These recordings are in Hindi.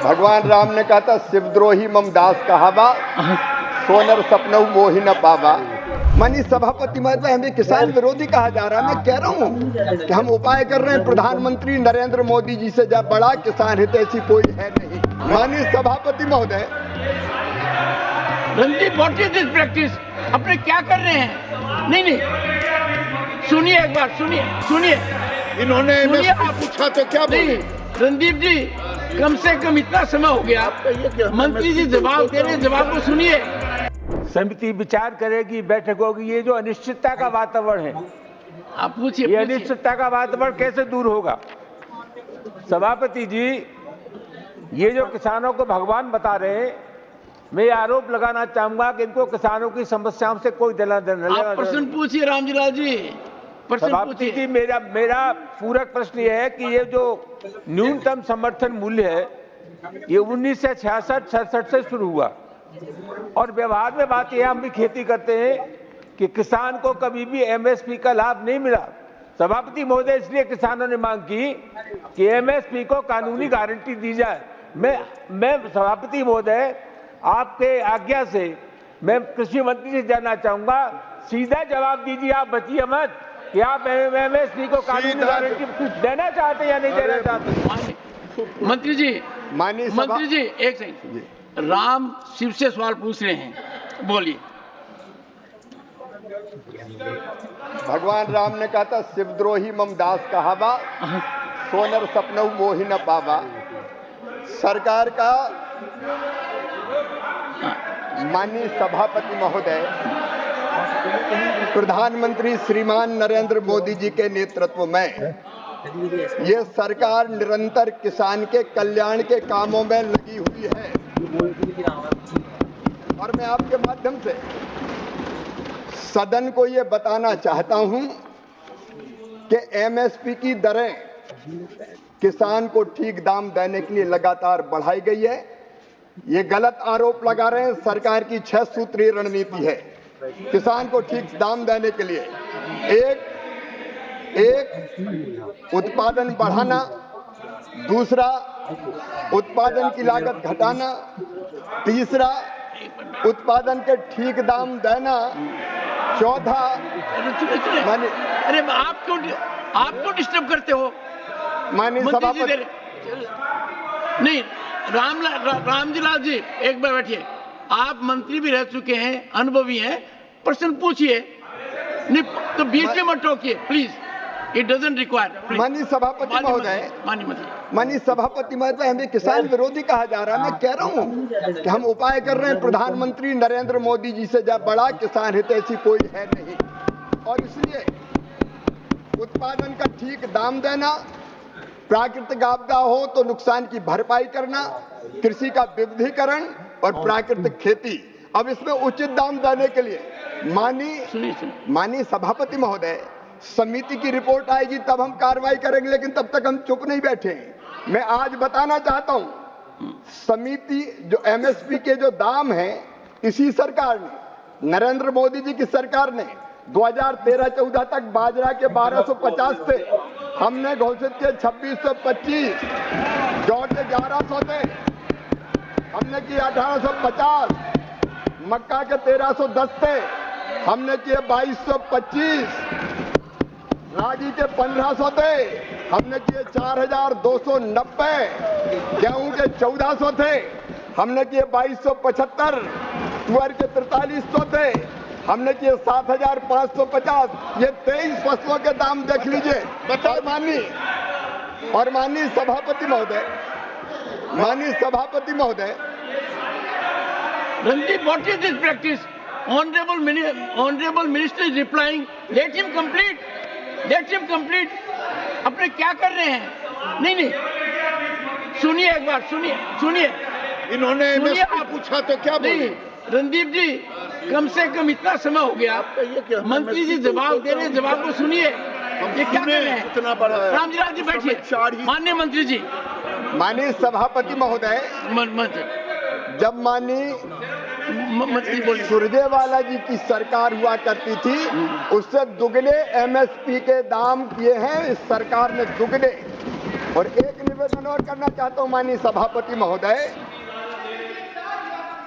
भगवान राम ने कहा था शिवद्रोही मम दास कहावा, सोनर सपनऊ मोहि न पावा। माननीय सभापति महोदय, हमें किसान विरोधी कहा जा रहा है। मैं कह रहा हूँ कि हम उपाय कर रहे हैं प्रधानमंत्री नरेंद्र मोदी जी से जब बड़ा किसान हितैषी कोई है नहीं। माननीय सभापति महोदय, Randeep, what is this practice? अपने क्या कर रहे हैं? नहीं नहीं, सुनिए एक बार, सुनिए। इन्होंने एमएसपी पूछा तो क्या बोले? रणदीप जी, कम से कम इतना समय हो गया, मंत्री जी जवाब दे रहे, जवाब को सुनिए। समिति विचार करेगी, बैठक होगी। ये जो अनिश्चितता का वातावरण है, आप पूछिए। ये अनिश्चितता का वातावरण कैसे दूर होगा? सभापति जी, ये जो किसानों को भगवान बता रहे हैं, मैं आरोप लगाना चाहूंगा कि इनको किसानों की समस्याओं से कोई देना देना। आप प्रश्न पूछिए रामजीलाल जी, प्रश्न सभापति जी, पूछिए। मेरा पूरक प्रश्न ये है कि ये जो न्यूनतम समर्थन मूल्य है, ये 1966-67 से शुरू हुआ और व्यवहार में बात यह, हम भी खेती करते हैं कि किसान को कभी भी एमएसपी का लाभ नहीं मिला। सभापति महोदय, इसलिए किसानों ने मांग की कि एमएसपी को कानूनी गारंटी दी जाए। मैं सभापति महोदय, आपके आज्ञा से मैं कृषि मंत्री से जानना चाहूंगा, सीधा जवाब दीजिए, आप बचिए मत, कि आप एमएसपी को कानूनी गारंटी देना चाहते या नहीं देना चाहते? मंत्री जी, माननीय मंत्री जी एक सेकंड, राम शिव से सवाल पूछ रहे हैं, बोलिए। भगवान राम ने कहा था शिवद्रोही मम दास कहावा, सोनर सपनऊ मोहि न पावा। सरकार का माननीय सभापति महोदय, प्रधानमंत्री श्रीमान नरेंद्र मोदी जी के नेतृत्व में ये सरकार निरंतर किसान के कल्याण के कामों में लगी हुई है। और मैं आपके माध्यम से सदन को ये बताना चाहता हूं कि एमएसपी की दरें किसान को ठीक दाम देने के लिए लगातार बढ़ाई गई है। ये गलत आरोप लगा रहे हैं। सरकार की 6 सूत्रीय रणनीति है किसान को ठीक दाम देने के लिए। एक उत्पादन बढ़ाना, दूसरा उत्पादन की लागत घटाना, तीसरा उत्पादन के ठीक दाम देना, चौथा अरे आप क्यों डिस्टर्ब करते हो? माननीय सभापति, नहीं, रामजीलाल जी एक बार बैठिए। आप मंत्री भी रह चुके हैं, अनुभवी हैं, प्रश्न पूछिए। नहीं तो बीच में मत टोकिए प्लीज, इट डजंट रिक्वायर। माननीय सभापति महोदय, माननीय सभापति महोदय, हमें किसान विरोधी कहा जा रहा है। मैं कह रहा हूँ कि हम उपाय कर रहे हैं प्रधानमंत्री नरेंद्र मोदी जी से जब बड़ा किसान हितैषी कोई है नहीं। और इसलिए उत्पादन का ठीक दाम देना, प्राकृतिक आपदा हो तो नुकसान की भरपाई करना, कृषि का विविधीकरण और प्राकृतिक खेती। अब इसमें उचित दाम देने के लिए माननीय सभापति महोदय, समिति की रिपोर्ट आएगी तब हम कार्रवाई करेंगे, लेकिन तब तक हम चुप नहीं बैठे। मैं आज बताना चाहता हूं, समिति जो एमएसपी के जो दाम हैं, इसी सरकार ने, नरेंद्र मोदी जी की सरकार ने 2013-14 तक बाजरा के 1250 थे, हमने घोषित किए 2625, जौ के 1100 थे, हमने किए 1850, मक्का के 1310 थे, हमने किए 2225, रागी के 1500 थे, हमने किए 4290, गेहूं के 1400 थे, हमने किए 2275, तुअर के 4300 थे, हमने किए 7550। ये 23 फसलों के दाम देख लीजिए। बताओ माननीय सभापति महोदय, Randeep, what is this practice? Honourable minister is replying, let him complete. अपने क्या कर रहे हैं? नहीं, सुनिए एक बार, सुनिए। इन्होंने एमएसपी पूछा तो क्या बोले? रणदीप जी, कम से कम इतना समय हो गया, मंत्री जी जवाब दे रहे, जवाब को सुनिए। ये क्या कर रहे हैं? इतना बड़ा रामजीलाल जी बैठिए। माननीय मंत्री जी, माननीय सभापति महोदय, जब माननीय सुरजेवाला जी की सरकार हुआ करती थी, उससे दुगने एमएसपी के दाम किए हैं इस सरकार ने, दुगने। और एक निवेदन और करना चाहता हूं माननीय सभापति महोदय,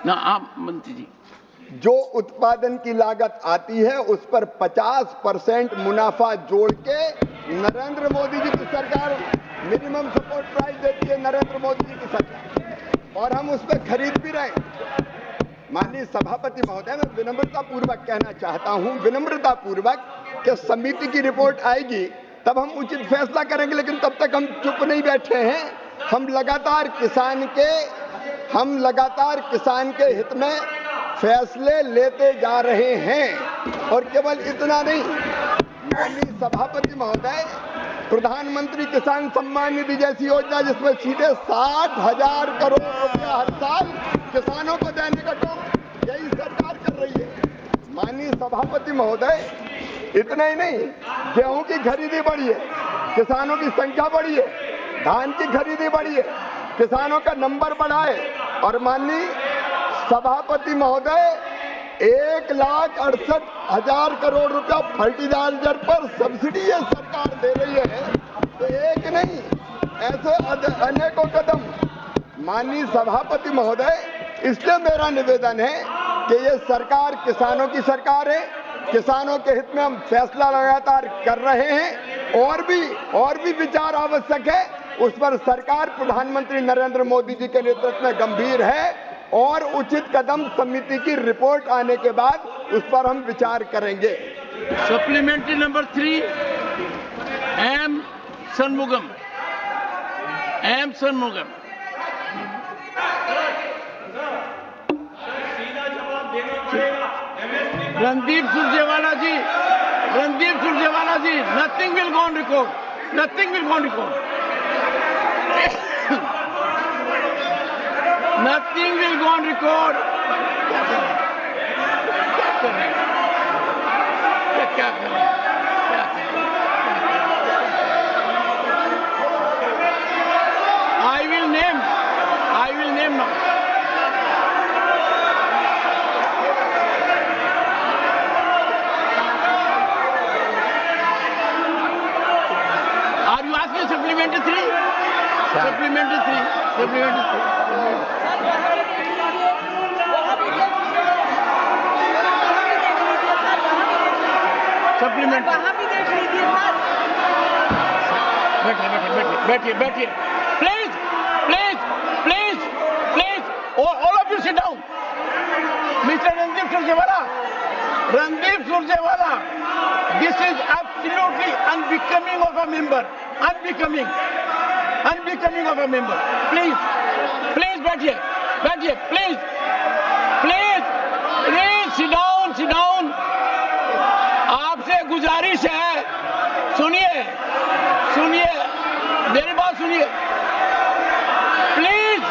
ना आप मंत्री जी, जो उत्पादन की लागत आती है उस पर 50% मुनाफा जोड़ के नरेंद्र मोदी जी की सरकार मिनिमम सपोर्ट प्राइस देती है, नरेंद्र मोदी जी की सरकार, और हम उस पर खरीद भी रहे हैं। माननीय सभापति महोदय, मैं विनम्रता पूर्वक कहना चाहता हूं, विनम्रता पूर्वक, कि समिति की रिपोर्ट आएगी तब हम उचित फैसला करेंगे, लेकिन तब तक हम चुप नहीं बैठे हैं। हम लगातार किसान के हित में फैसले लेते जा रहे हैं। और केवल इतना नहीं, माननीय सभापति महोदय, प्रधानमंत्री किसान सम्मान निधि जैसी योजना जिसमें सीधे 60,000 करोड़ रुपया हर साल किसानों को देने का काम यही सरकार कर रही है। माननीय सभापति महोदय, इतना ही नहीं, गेहूं की खरीदी बढ़ी है, किसानों की संख्या बढ़ी है, धान की खरीदी बढ़ी है, किसानों का नंबर बढ़ा है, और माननीय सभापति महोदय 1,68,000 करोड़ रुपया फर्टिलाइजर पर सब्सिडी ये सरकार दे रही है। तो एक नहीं, ऐसे अनेकों कदम। माननीय सभापति महोदय, इसलिए मेरा निवेदन है कि ये सरकार किसानों की सरकार है, किसानों के हित में हम फैसला लगातार कर रहे हैं, और भी विचार आवश्यक है, उस पर सरकार प्रधानमंत्री नरेंद्र मोदी जी के नेतृत्व में गंभीर है, और उचित कदम समिति की रिपोर्ट आने के बाद उस पर हम विचार करेंगे। Supplementary number 3, M Shanmugam. Randeep Surjewala ji, nothing will go on record, Nothing will go on record. Nothing will go on record. क्या कर रहे हैं? I will name now. Are you asking supplementary 3? Supplementary 3. Supplementary. वहाँ भी देख लीजिए सर। बैठिए। Please. All of you sit down. Mr. Randeep Surjewala, this is absolutely unbecoming of a member. Unbecoming of a member. Please, बैठिए. Please, sit down. आपसे गुजारिश है, सुनिए, मेरी बात सुनिए. Please,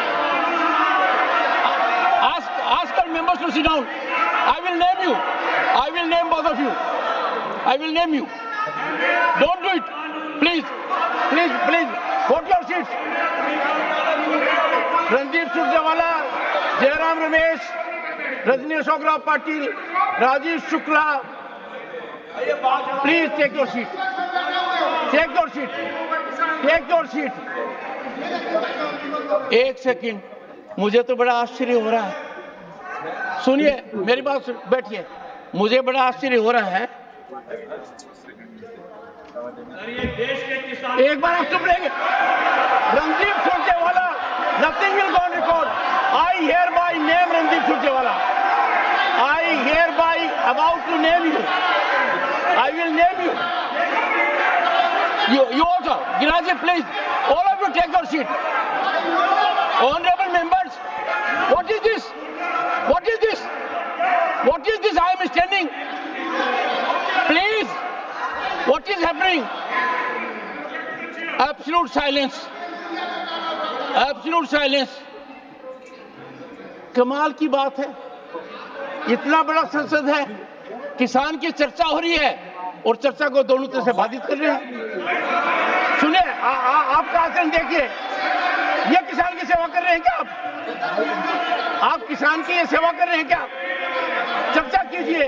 ask our members to sit down. I will name you. I will name both of you. I will name you. Don't do it. Please. Go to your seats. Randeep Surjewala, Jairam Ramesh, Rajni Ashok Rao Patil, Rajesh Shukla. Please take your seat. एक सेकंड, मुझे तो बड़ा आश्चर्य हो रहा है. सुनिए, मेरी बात बैठिए. मुझे बड़ा आश्चर्य हो रहा है. एक बार आप चुप रहेंगे. Randeep Surjewala, nothing will go on record. I hereby name Randeep Surjewala. I hereby about to name you. I will name you. You also, Giraji, please, all of you take your seat. Honorable members, what is this? I am standing. Please, what is happening? Absolute silence. कमाल की बात है. इतना बड़ा संसद है, किसान की चर्चा हो रही है और चर्चा को दोनों तरफ से बाधित कर रहे हैं. सुनिए, आपका आचरण देखिए. ये किसान की सेवा कर रहे हैं क्या आप किसान की ये सेवा कर रहे हैं क्या? चर्चा कीजिए,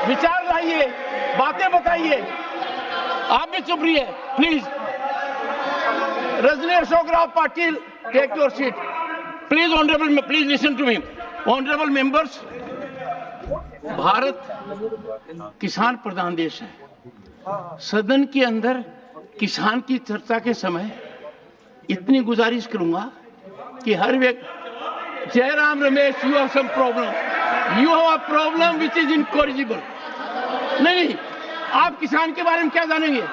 विचार लाइए, बातें बताइए. आप भी चुप रहिए, please. Rajni Ashok Rao Patil, take your seat. Please, honorable, please listen to me. Honorable members, Bharat किसान प्रधान देश है। सदन के अंदर किसान की चर्चा के समय इतनी गुजारिश करूंगा कि हर व्यक्ति, Jairam Ramesh, you have some problem, you have a problem which is incorrigible. नहीं, आप किसान के बारे में क्या जानेंगे?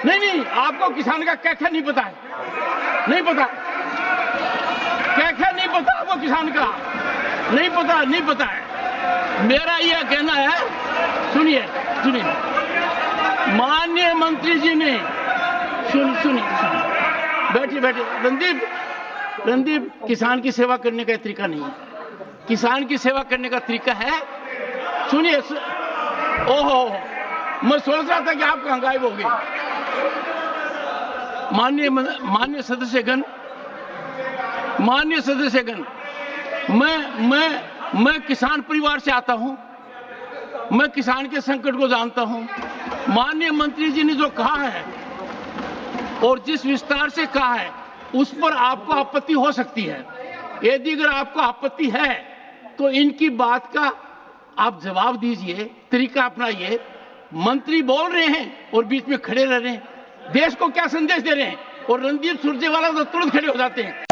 नहीं, आपको किसान का क्या नहीं पता है, नहीं पता, क्या नहीं पता आपको किसान का, नहीं पता है। मेरा यह कहना है, सुनिए, माननीय मंत्री जी ने, सुनिए, बैठिए। रणदीप, किसान की सेवा करने का तरीका नहीं है। किसान की सेवा करने का तरीका है, सुनिए, ओहो, मैं सोच रहा था कि आप कहां गायब हो गए। माननीय सदस्यगण, मैं किसान परिवार से आता हूं, मैं किसान के संकट को जानता हूं। माननीय मंत्री जी ने जो कहा है और जिस विस्तार से कहा है, उस पर आपको आपत्ति हो सकती है। यदि अगर आपको आपत्ति है तो इनकी बात का आप जवाब दीजिए, तरीका अपनाइए। मंत्री बोल रहे हैं और बीच में खड़े रह रहे हैं, देश को क्या संदेश दे रहे हैं? और रणदीप सुरजेवाला तो तुरंत खड़े हो जाते हैं।